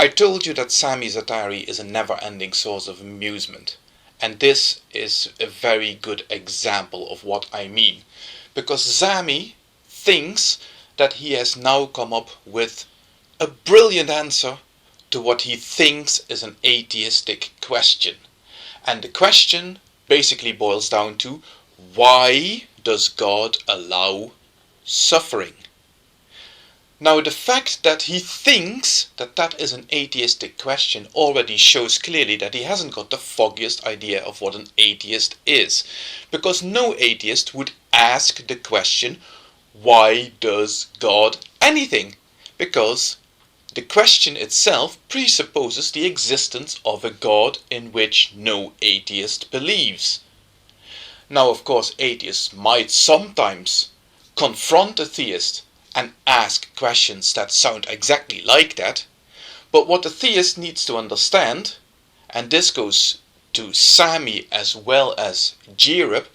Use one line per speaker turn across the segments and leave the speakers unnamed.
I told you that Sami Zaatari is a never-ending source of amusement, and this is a very good example of what I mean, because Sami thinks that he has now come up with a brilliant answer to what he thinks is an atheistic question. And the question basically boils down to, why does God allow suffering? Now, the fact that he thinks that that is an atheistic question already shows clearly that he hasn't got the foggiest idea of what an atheist is. Because no atheist would ask the question, why does God anything? Because the question itself presupposes the existence of a God in which no atheist believes. Now, of course, atheists might sometimes confront a theist and ask questions that sound exactly like that, but what the theist needs to understand, and this goes to Sami as well as jeebus,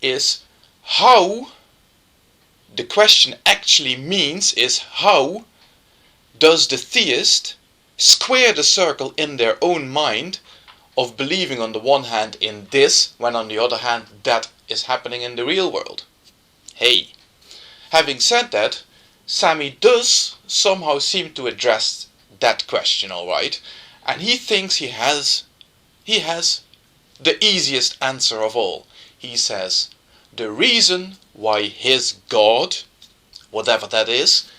is how the question actually means is how does the theist square the circle in their own mind of believing on the one hand in this, when on the other hand that is happening in the real world. Hey, having said that, Sami does somehow seem to address that question, alright, and he thinks he has the easiest answer of all. He says, the reason why his God, whatever that is,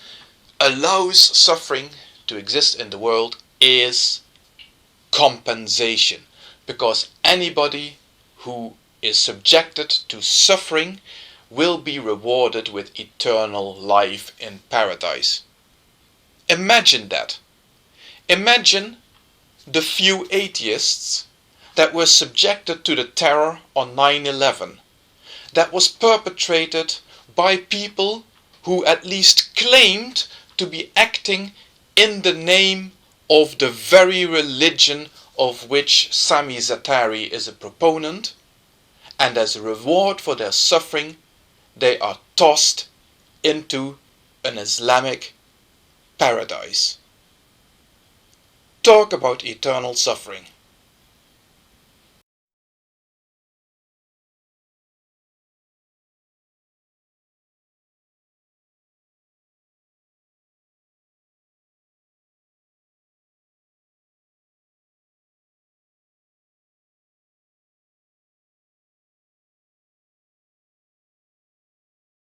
allows suffering to exist in the world is compensation. Because anybody who is subjected to suffering will be rewarded with eternal life in paradise. Imagine that. Imagine the few atheists that were subjected to the terror on 9/11, that was perpetrated by people who at least claimed to be acting in the name of the very religion of which Sami Zaatari is a proponent, and as a reward for their suffering they are tossed into an Islamic paradise. Talk about eternal suffering.